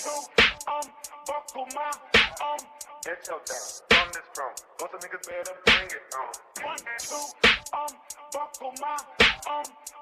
buckle my, get your down from this throne. Both the niggas better bring it on. 1, 2, buckle my,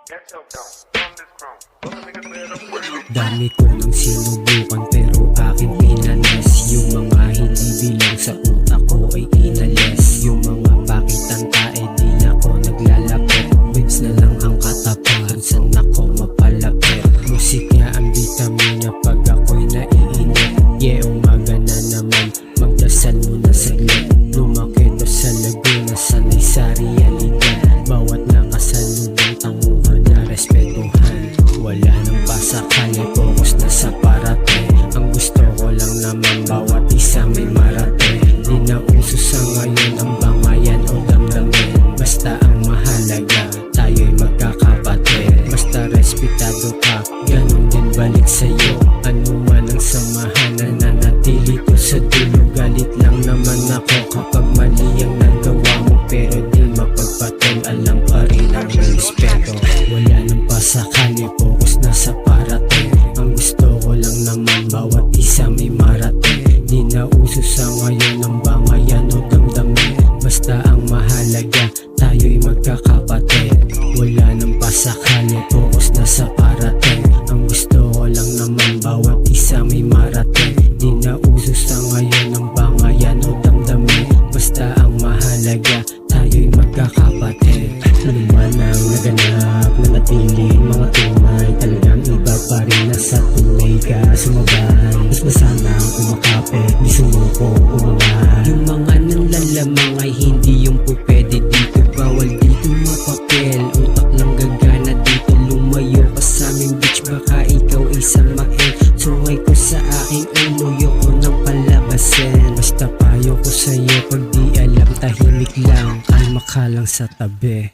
get your down from this throne. Both the niggas better bring it on. Dami ko nang sinubukan pero akin pinanes. Yung mga hindi bilang sa utak ko ay inalis. Yung mga bakit ang tae di ako naglalapit. Waves na lang ang katapat, saan ako mapalapit. Musika ang vitamina pag ako'y naiinip. Yeah, umaga na naman, magdasal muna saglit. Lumaki to sa Laguna, sanay sa realidad. Bawat nakasalubong tanguhan na respetuhan. Wala nang pasakali, focus na sa parating. Ang gusto ko lang naman, bawat isa may marating. Di na uso sa ngayon ang bangayan o damdamin. Basta ang mahalaga, tayo'y magkakapatid. Basta respetado ka, ganun din balik sa'yo. Ano man ang samahan na nanatili ko sa dulo. Galit lang naman ako kapag mali ang nagawa mo, pero di mapagpatol, alam pa rin ang respeto. Wala nang pasakali, focus na sa parating. Ang gusto ko lang naman, bawat isa may marating. Di na uso sa ngayon ang bangayan o damdamin. Basta ang mahalaga, tayo'y magkakapatid. Wala nang pasakali, focus na sa parating. Ang gusto ko lang naman, bawat isa may marating. Di na uso sa ngayon ang bangayan o damdamin. Basta ang mahalaga, tayo'y magkakapatid. Luman ang naganap, nanatili mga tunay. Talagang iba pa rin nasa tunay ka sumabay. Mas masanang kumakapit, di sumuko umangat. Yung mga nanlalamang ay hindi yung pupwede dito. Bawal dito mapapel, utak lang gagana dito. Lumayo ka sa aming beach, baka ikaw ay samain. Sungay ko sa aking ulo, yoko nang palabasin. Basta payo ko sa'yo, pag di alam tahimik lang. Kalma ka lang sa tabi.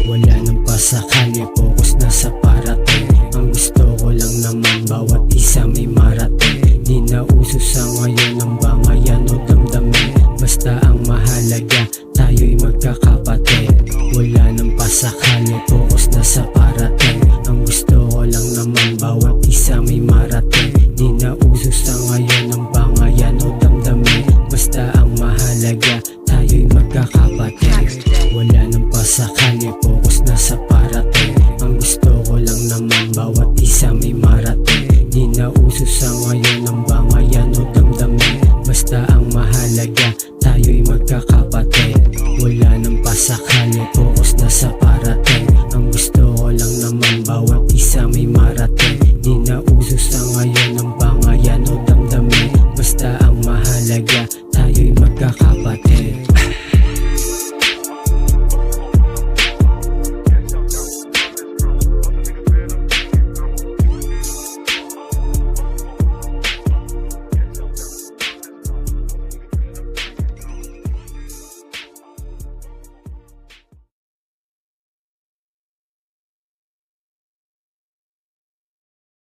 Wala nang pasakali, focus na sa parating. Ang gusto ko lang naman, bawat isa may marating. Di na uso sa ngayon ang bangayan o damdamin. Basta ang mahalaga, tayo'y magkakapatid. Wala nang pasakali, focus na sa parating. Ang gusto ko lang naman, bawat isa may marating. Di na uso sa ngayon ang bangayan o damdamin. Basta ang mahalaga, tayo'y magkakapatid. Wala nang pasakali, focus na sa parating. Ang gusto ko lang naman, bawat isa may marating. Di na uso sa ngayon ang bangayan o damdamin. Basta ang mahalaga, tayo'y magkakapatid. Wala nang pasakali, focus na sa parating. Ang gusto ko lang naman, bawat isa may marating. Di na uso sa ngayon ang bangayan o damdamin. Basta ang mahalaga, tayo'y magkakapatid.